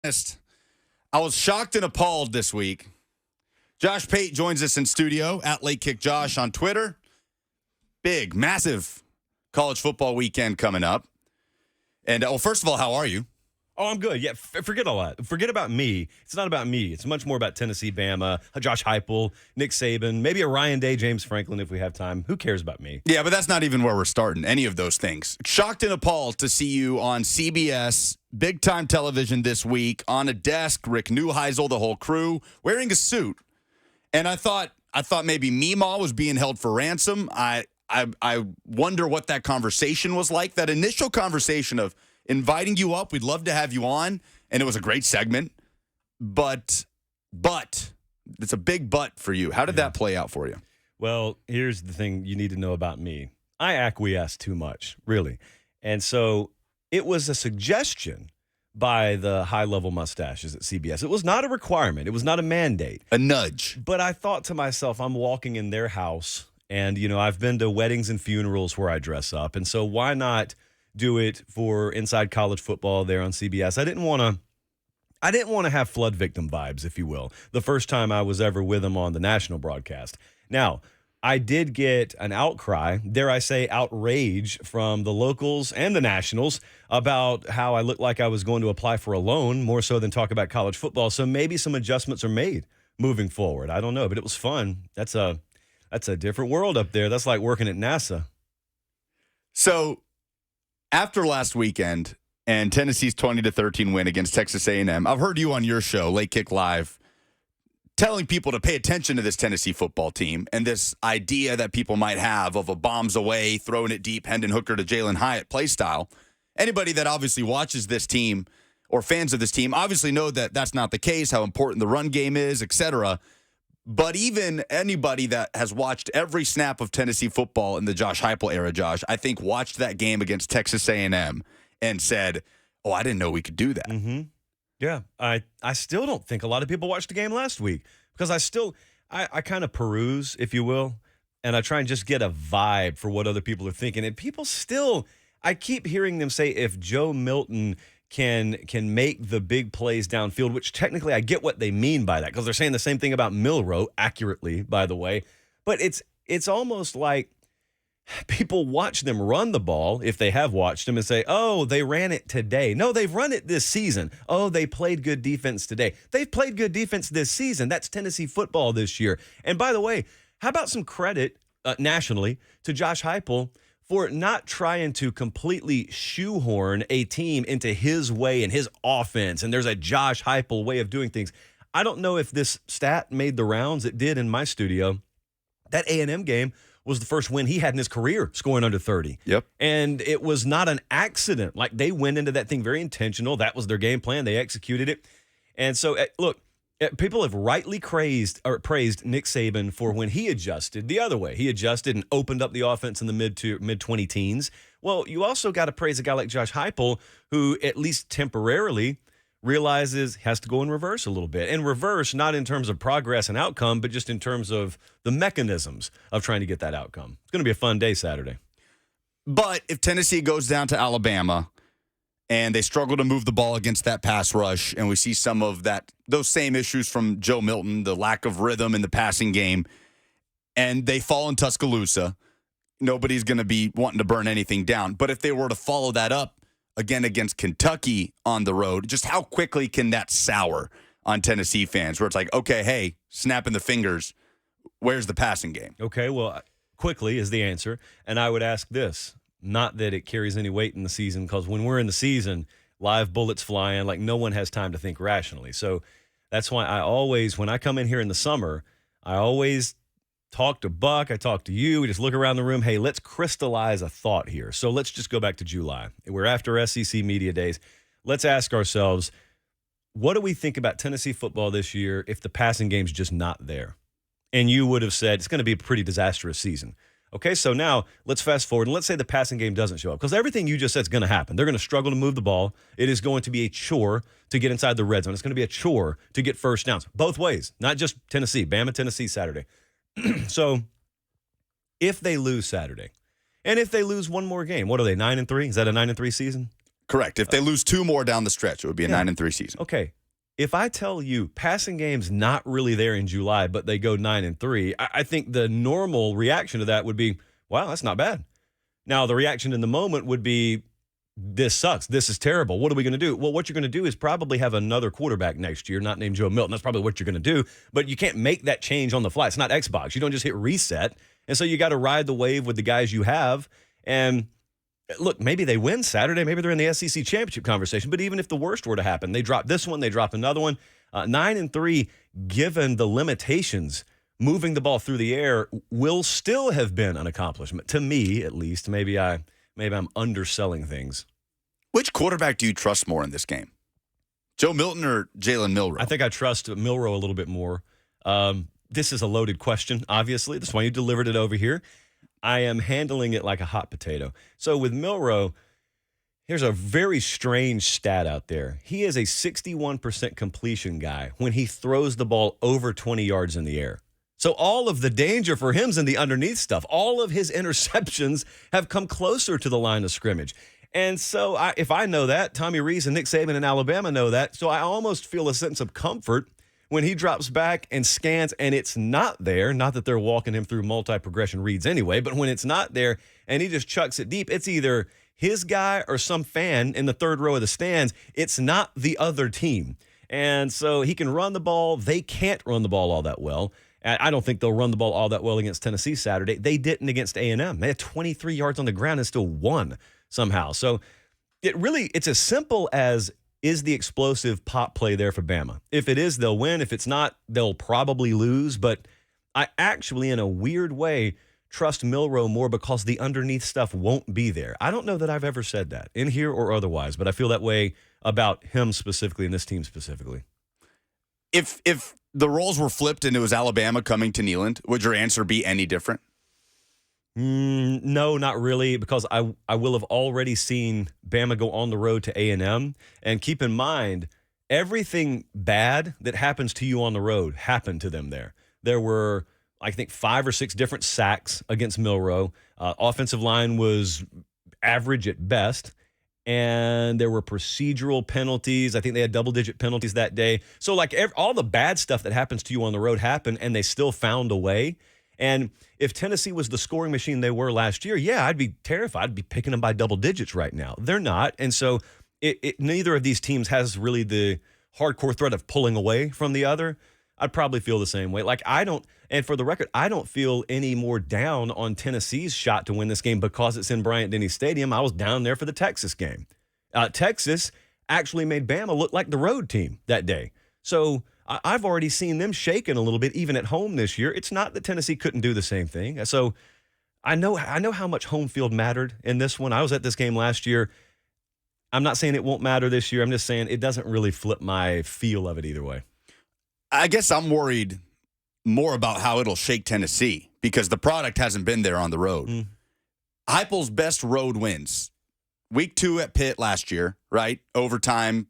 honest, I was shocked and appalled this week. Josh Pate joins us in studio at Late Kick Josh on Twitter. Big, massive college football weekend coming up. And, first of all, how are you? Oh, I'm good. Yeah, forget all that. Forget about me. It's not about me. It's much more about Tennessee, Bama, Josh Heupel, Nick Saban, maybe a Ryan Day, James Franklin if we have time. Who cares about me? Yeah, but that's not even where we're starting, any of those things. Shocked and appalled to see you on CBS, big-time television this week, on a desk, Rick Neuheisel, the whole crew, wearing a suit. And I thought maybe Meemaw was being held for ransom. I wonder what that conversation was like, that initial conversation of inviting you up. We'd love to have you on, and it was a great segment. But it's a big but for you. How did that play out for you? Well, here's the thing you need to know about me. I acquiesce too much, really. And so it was a suggestion by the high-level mustaches at CBS. It was not a requirement. It was not a mandate. A nudge. But I thought to myself, I'm walking in their house, and, I've been to weddings and funerals where I dress up. And so why not do it for Inside College Football there on CBS? I didn't want to have flood victim vibes, if you will, the first time I was ever with them on the national broadcast. Now, I did get an outcry, dare I say outrage, from the locals and the nationals about how I looked like I was going to apply for a loan more so than talk about college football. So maybe some adjustments are made moving forward. I don't know, but it was fun. That's a different world up there. That's like working at NASA. So after last weekend and Tennessee's 20-13 win against Texas A&M, I've heard you on your show, Late Kick Live, telling people to pay attention to this Tennessee football team and this idea that people might have of a bombs away, throwing it deep, Hendon Hooker to Jalen Hyatt play style. Anybody that obviously watches this team or fans of this team obviously know that that's not the case, how important the run game is, etc. But even anybody that has watched every snap of Tennessee football in the Josh Heupel era, Josh, I think watched that game against Texas A&M and said, oh, I didn't know we could do that. Mm-hmm. Yeah, I still don't think a lot of people watched the game last week because I kind of peruse, if you will, and I try and just get a vibe for what other people are thinking. And people still, I keep hearing them say if Joe Milton can make the big plays downfield, which technically I get what they mean by that because they're saying the same thing about Milroe, accurately, by the way. But it's almost like people watch them run the ball, if they have watched them, and say, oh, they ran it today. No, they've run it this season. Oh, they played good defense today. They've played good defense this season. That's Tennessee football this year. And by the way, how about some credit nationally to Josh Heupel for not trying to completely shoehorn a team into his way and his offense. And there's a Josh Heupel way of doing things. I don't know if this stat made the rounds. It did in my studio. That A&M game was the first win he had in his career, scoring under 30. Yep. And it was not an accident. Like, they went into that thing very intentional. That was their game plan. They executed it. And so, look, people have rightly praised Nick Saban for when he adjusted the other way. He adjusted and opened up the offense in the mid-20 teens. Well, you also got to praise a guy like Josh Heupel, who at least temporarily realizes has to go in reverse a little bit. And reverse, not in terms of progress and outcome, but just in terms of the mechanisms of trying to get that outcome. It's going to be a fun day Saturday. But if Tennessee goes down to Alabama and they struggle to move the ball against that pass rush, and we see some of those same issues from Joe Milton, the lack of rhythm in the passing game, and they fall in Tuscaloosa, nobody's going to be wanting to burn anything down. But if they were to follow that up again against Kentucky on the road, just how quickly can that sour on Tennessee fans where it's like, okay, hey, snapping the fingers, where's the passing game? Okay, well, quickly is the answer. And I would ask this, not that it carries any weight in the season, because when we're in the season, live bullets flying, like no one has time to think rationally. So that's why I always, when I come in here in the summer, I always talk to Buck, I talk to you, we just look around the room, hey, let's crystallize a thought here. So let's just go back to July. We're after SEC Media Days. Let's ask ourselves, what do we think about Tennessee football this year if the passing game's just not there? And you would have said it's going to be a pretty disastrous season. Okay, so now let's fast forward, and let's say the passing game doesn't show up, because everything you just said is going to happen. They're going to struggle to move the ball. It is going to be a chore to get inside the red zone. It's going to be a chore to get first downs, both ways, not just Tennessee. Bama, Tennessee, Saturday. So if they lose Saturday, and if they lose one more game, what are they, 9-3? Is that a 9-3 season? Correct. If they lose 2 more down the stretch, it would be a 9-3 season. Okay. If I tell you passing game's not really there in July, but they go 9-3, I think the normal reaction to that would be, wow, that's not bad. Now, the reaction in the moment would be, this sucks. This is terrible. What are we going to do? Well, what you're going to do is probably have another quarterback next year, not named Joe Milton. That's probably what you're going to do. But you can't make that change on the fly. It's not Xbox. You don't just hit reset. And so you got to ride the wave with the guys you have. And look, maybe they win Saturday. Maybe they're in the SEC championship conversation. But even if the worst were to happen, they drop this one, they drop another one. 9-3, given the limitations, moving the ball through the air will still have been an accomplishment to me, at least. Maybe I'm underselling things. Which quarterback do you trust more in this game? Joe Milton or Jalen Milroe? I think I trust Milroe a little bit more. This is a loaded question, obviously. That's why you delivered it over here. I am handling it like a hot potato. So with Milroe, here's a very strange stat out there. He is a 61% completion guy when he throws the ball over 20 yards in the air. So all of the danger for him is in the underneath stuff. All of his interceptions have come closer to the line of scrimmage. And so if I know that, Tommy Rees and Nick Saban in Alabama know that. So I almost feel a sense of comfort when he drops back and scans and it's not there. Not that they're walking him through multi-progression reads anyway, but when it's not there and he just chucks it deep, it's either his guy or some fan in the third row of the stands. It's not the other team. And so he can run the ball. They can't run the ball all that well. I don't think they'll run the ball all that well against Tennessee Saturday. They didn't against A&M. They had 23 yards on the ground and still won somehow. So it's as simple as, is the explosive pop play there for Bama? If it is, they'll win. If it's not, they'll probably lose. But I actually, in a weird way, trust Milroe more because the underneath stuff won't be there. I don't know that I've ever said that in here or otherwise, but I feel that way about him specifically and this team specifically. If the roles were flipped and it was Alabama coming to Neyland, would your answer be any different? No, not really, because I will have already seen Bama go on the road to A&M. And keep in mind, everything bad that happens to you on the road happened to them there. There were, I think, 5 or 6 different sacks against Milroe. Offensive line was average at best. And there were procedural penalties. I think they had double-digit penalties that day. So, all the bad stuff that happens to you on the road happened, and they still found a way. And if Tennessee was the scoring machine they were last year, yeah, I'd be terrified. I'd be picking them by double digits right now. They're not. And so neither of these teams has really the hardcore threat of pulling away from the other. I'd probably feel the same way. And for the record, I don't feel any more down on Tennessee's shot to win this game because it's in Bryant-Denny Stadium. I was down there for the Texas game. Texas actually made Bama look like the road team that day. So I've already seen them shaken a little bit, even at home this year. It's not that Tennessee couldn't do the same thing. So I know how much home field mattered in this one. I was at this game last year. I'm not saying it won't matter this year. I'm just saying it doesn't really flip my feel of it either way. I guess I'm worried more about how it'll shake Tennessee because the product hasn't been there on the road. Heupel's best road wins. Week 2 at Pitt last year, right? Overtime.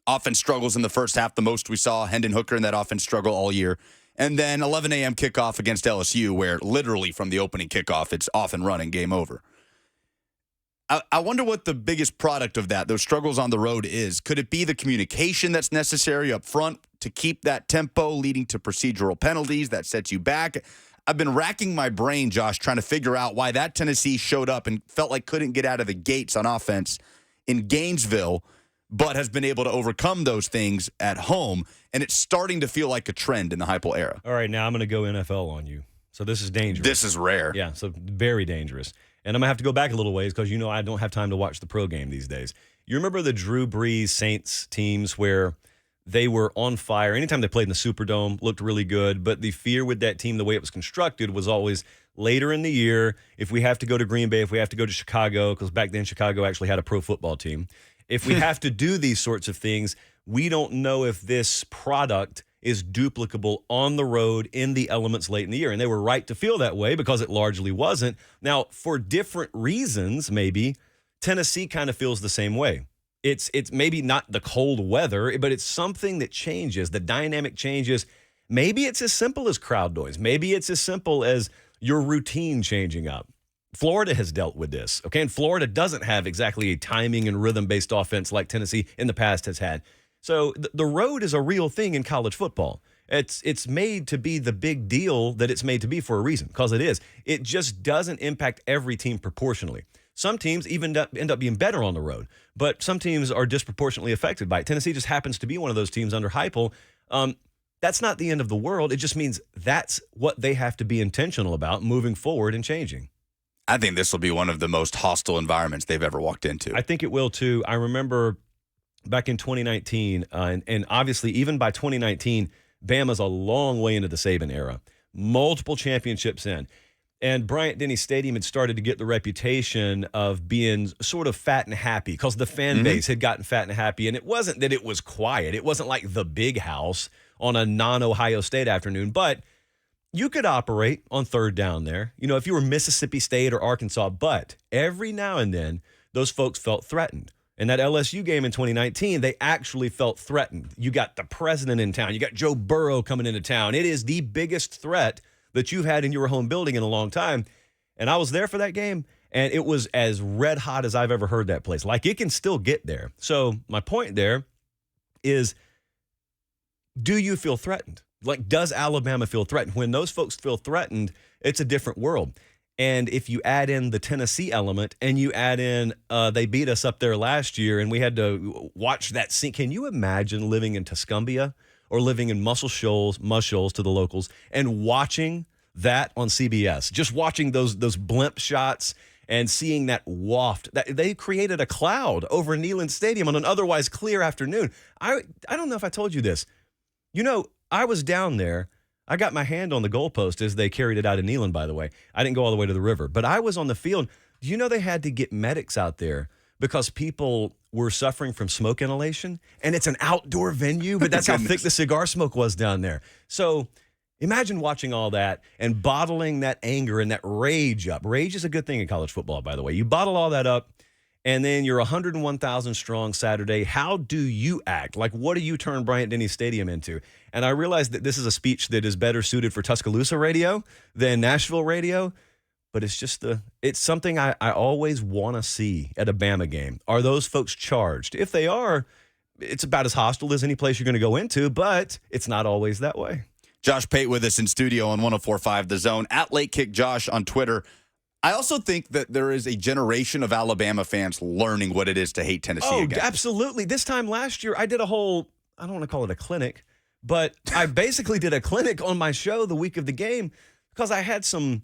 Offense struggles in the first half, the most we saw. Hendon Hooker in that offense struggle all year. And then 11 a.m. kickoff against LSU, where literally from the opening kickoff, it's off and running, game over. I wonder what the biggest product of that, those struggles on the road, is. Could it be the communication that's necessary up front to keep that tempo, leading to procedural penalties that sets you back? I've been racking my brain, Josh, trying to figure out why that Tennessee showed up and felt like couldn't get out of the gates on offense in Gainesville, but has been able to overcome those things at home, and it's starting to feel like a trend in the Heupel era. All right, now I'm going to go NFL on you. So this is dangerous. This is rare. Yeah, so very dangerous. And I'm going to have to go back a little ways because I don't have time to watch the pro game these days. You remember the Drew Brees Saints teams where they were on fire? Anytime they played in the Superdome, looked really good. But the fear with that team, the way it was constructed, was always later in the year, if we have to go to Green Bay, if we have to go to Chicago, because back then Chicago actually had a pro football team. If we have to do these sorts of things, we don't know if this product is duplicable on the road in the elements late in the year. And they were right to feel that way because it largely wasn't. Now, for different reasons, maybe, Tennessee kind of feels the same way. It's maybe not the cold weather, but it's something that changes. The dynamic changes. Maybe it's as simple as crowd noise. Maybe it's as simple as your routine changing up. Florida has dealt with this, okay? And Florida doesn't have exactly a timing and rhythm-based offense like Tennessee in the past has had. So the road is a real thing in college football. It's made to be the big deal that it's made to be for a reason, because it is. It just doesn't impact every team proportionally. Some teams even end up being better on the road, but some teams are disproportionately affected by it. Tennessee just happens to be one of those teams under Heupel. That's not the end of the world. It just means that's what they have to be intentional about moving forward and changing. I think this will be one of the most hostile environments they've ever walked into. I think it will, too. I remember back in 2019, and obviously even by 2019, Bama's a long way into the Saban era. Multiple championships in. And Bryant-Denny Stadium had started to get the reputation of being sort of fat and happy because the fan base had gotten fat and happy. And it wasn't that it was quiet. It wasn't like the Big House on a non-Ohio State afternoon. But you could operate on third down there, if you were Mississippi State or Arkansas. But every now and then, those folks felt threatened. In that LSU game in 2019, they actually felt threatened. You got the president in town. You got Joe Burrow coming into town. It is the biggest threat that you've had in your home building in a long time. And I was there for that game, and it was as red hot as I've ever heard that place. Like, it can still get there. So my point there is, do you feel threatened? Like, does Alabama feel threatened? When those folks feel threatened, it's a different world. And if you add in the Tennessee element and you add in they beat us up there last year and we had to watch that scene. Can you imagine living in Tuscumbia or living in Muscle Shoals to the locals and watching that on CBS? Just watching those blimp shots and seeing that waft. They created a cloud over Neyland Stadium on an otherwise clear afternoon. I don't know if I told you this. I was down there. I got my hand on the goalpost as they carried it out of Neyland, by the way. I didn't go all the way to the river, but I was on the field. Do you know they had to get medics out there because people were suffering from smoke inhalation? And it's an outdoor venue, but that's how thick the cigar smoke was down there. So imagine watching all that and bottling that anger and that rage up. Rage is a good thing in college football, by the way. You bottle all that up, and then you're 101,000 strong Saturday. How do you act? Like, what do you turn Bryant-Denny Stadium into? And I realize that this is a speech that is better suited for Tuscaloosa radio than Nashville radio, but it's something I always want to see at a Bama game. Are those folks charged? If they are, it's about as hostile as any place you're going to go into, but it's not always that way. Josh Pate with us in studio on 104.5 The Zone, at Late Kick Josh on Twitter. I also think that there is a generation of Alabama fans learning what it is to hate Tennessee again. Oh, absolutely. This time last year, I did I don't want to call it a clinic, but I basically did a clinic on my show the week of the game because I had some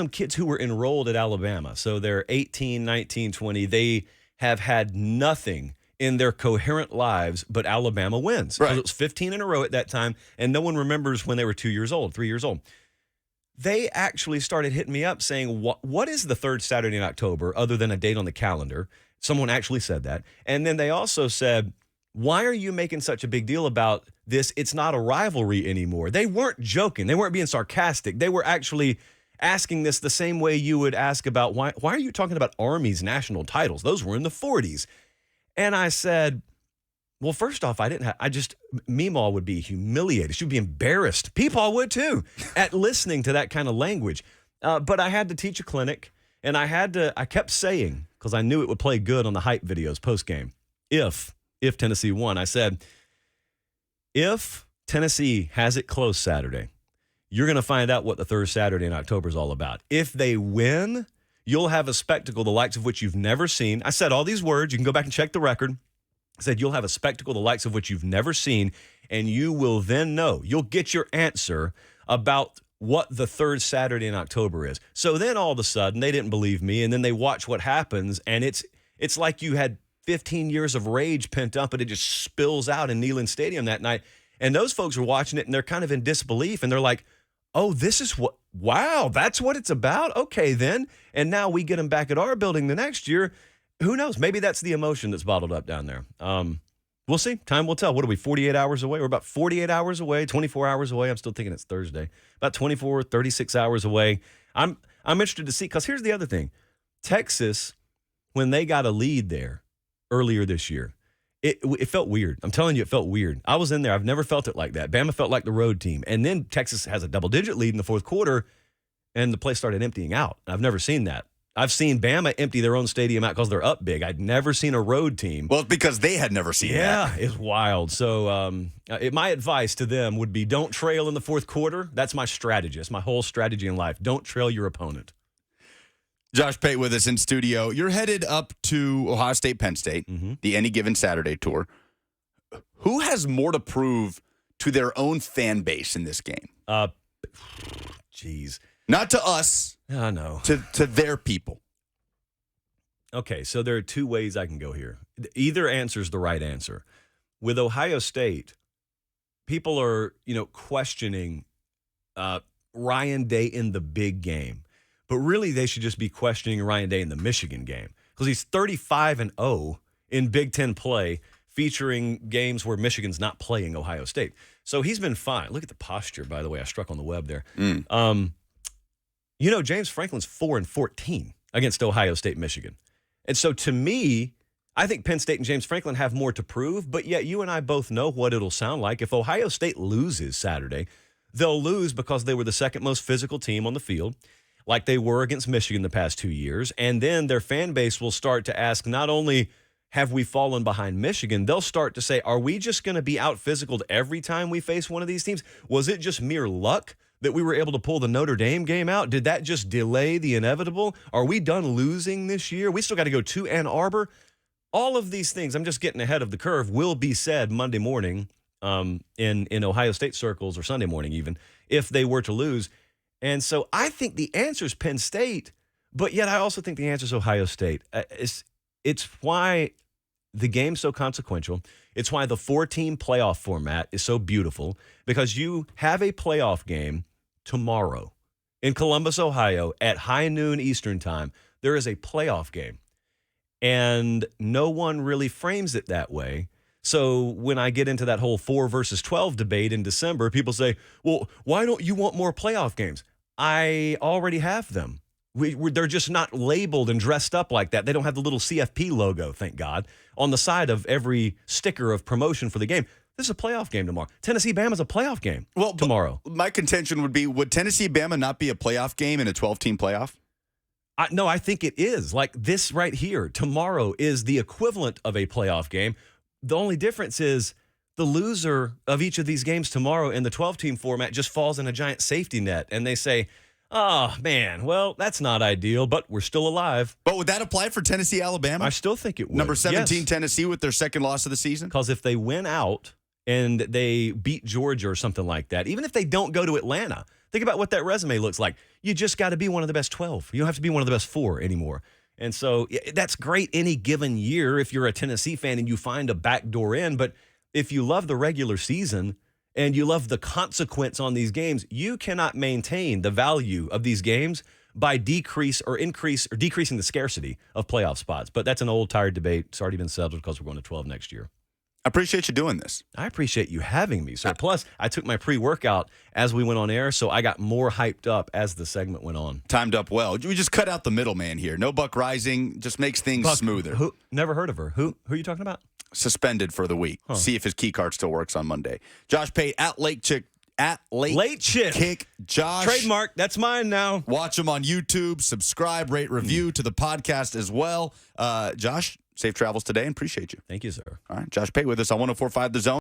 kids who were enrolled at Alabama. So they're 18, 19, 20. They have had nothing in their coherent lives but Alabama wins. Right. It was 15 in a row at that time, and no one remembers when they were 2 years old, 3 years old. They actually started hitting me up saying, what is the third Saturday in October other than a date on the calendar? Someone actually said that. And then they also said, why are you making such a big deal about this? It's not a rivalry anymore. They weren't joking. They weren't being sarcastic. They were actually asking this the same way you would ask about, why are you talking about Army's national titles? Those were in the 40s. And I said, well, first off, Meemaw would be humiliated. She would be embarrassed. Peepaw would too at listening to that kind of language. But I had to teach a clinic, and I kept saying, because I knew it would play good on the hype videos post-game, if Tennessee won, I said, if Tennessee has it close Saturday, you're going to find out what the third Saturday in October is all about. If they win, you'll have a spectacle the likes of which you've never seen. I said all these words. You can go back and check the record. I said, you'll have a spectacle the likes of which you've never seen, and you will then know. You'll get your answer about what the third Saturday in October is. So then all of a sudden, they didn't believe me, and then they watch what happens, and it's like you had 15 years of rage pent up, and it just spills out in Neyland Stadium that night. And those folks are watching it, and they're kind of in disbelief, and they're like, oh, wow, that's what it's about? Okay, then. And now we get them back at our building the next year. Who knows? Maybe that's the emotion that's bottled up down there. We'll see. Time will tell. What are we, 48 hours away? We're about 48 hours away, 24 hours away. I'm still thinking it's Thursday. About 24, 36 hours away. I'm interested to see, because here's the other thing. Texas, when they got a lead there earlier this year, it felt weird. I'm telling you, it felt weird. I was in there. I've never felt it like that. Bama felt like the road team. And then Texas has a double-digit lead in the fourth quarter, and the place started emptying out. I've never seen that. I've seen Bama empty their own stadium out because they're up big. I'd never seen a road team. Well, it's because they had never seen that. Yeah, it's wild. So my advice to them would be don't trail in the fourth quarter. That's my strategy. That's my whole strategy in life. Don't trail your opponent. Josh Pate with us in studio. You're headed up to Ohio State, Penn State, the Any Given Saturday tour. Who has more to prove to their own fan base in this game? Jeez. Not to us. I know. To their people. Okay, so there are two ways I can go here. Either answer is the right answer. With Ohio State, people are, questioning Ryan Day in the big game. But really, they should just be questioning Ryan Day in the Michigan game because he's 35-0 in Big Ten play, featuring games where Michigan's not playing Ohio State. So he's been fine. Look at the posture, by the way. I struck on the web there. James Franklin's 4-14 against Ohio State, Michigan. And so to me, I think Penn State and James Franklin have more to prove, but yet you and I both know what it'll sound like. If Ohio State loses Saturday, they'll lose because they were the second most physical team on the field, like they were against Michigan the past 2 years. And then their fan base will start to ask, not only have we fallen behind Michigan, they'll start to say, are we just going to be out-physicaled every time we face one of these teams? Was it just mere luck that we were able to pull the Notre Dame game out? Did that just delay the inevitable? Are we done losing this year? We still got to go to Ann Arbor. All of these things, I'm just getting ahead of the curve, will be said Monday morning in Ohio State circles, or Sunday morning even, if they were to lose. And so I think the answer is Penn State, but yet I also think the answer is Ohio State. It's why the game's so consequential. It's why the 4-team playoff format is so beautiful, because you have a playoff game tomorrow in Columbus, Ohio at high noon Eastern time. There is a playoff game, and no one really frames it that way. So when I get into that whole 4 versus 12 debate in December, people say, well, why don't you want more playoff games? I already have them. They're just not labeled and dressed up like that. They don't have the little CFP logo, thank God, on the side of every sticker of promotion for the game. This is a playoff game tomorrow. Tennessee-Bama's a playoff game tomorrow. My contention would be, would Tennessee-Bama not be a playoff game in a 12-team playoff? No, I think it is. Like this right here, tomorrow is the equivalent of a playoff game. The only difference is the loser of each of these games tomorrow in the 12-team format just falls in a giant safety net, and they say, oh, man, well, that's not ideal, but we're still alive. But would that apply for Tennessee, Alabama? I still think it would. Number 17, yes. Tennessee, with their second loss of the season? Because if they win out and they beat Georgia or something like that, even if they don't go to Atlanta, think about what that resume looks like. You just got to be one of the best 12. You don't have to be one of the best 4 anymore. And so that's great any given year if you're a Tennessee fan and you find a backdoor in. But if you love the regular season and you love the consequence on these games, you cannot maintain the value of these games by decreasing the scarcity of playoff spots. But that's an old, tired debate. It's already been settled because we're going to 12 next year. I appreciate you doing this. I appreciate you having me, sir. Plus, I took my pre-workout as we went on air, so I got more hyped up as the segment went on. Timed up well. We just cut out the middleman here. No Buck Reising, just makes things smoother. Never heard of her. Who are you talking about? Suspended for the week. Huh. See if his key card still works on Monday. Josh Pate at Late Chick. At Late Chick. Kick Josh. Trademark. That's mine now. Watch him on YouTube. Subscribe, rate, review to the podcast as well. Josh, safe travels today and appreciate you. Thank you, sir. All right. Josh Pate with us on 104.5 The Zone.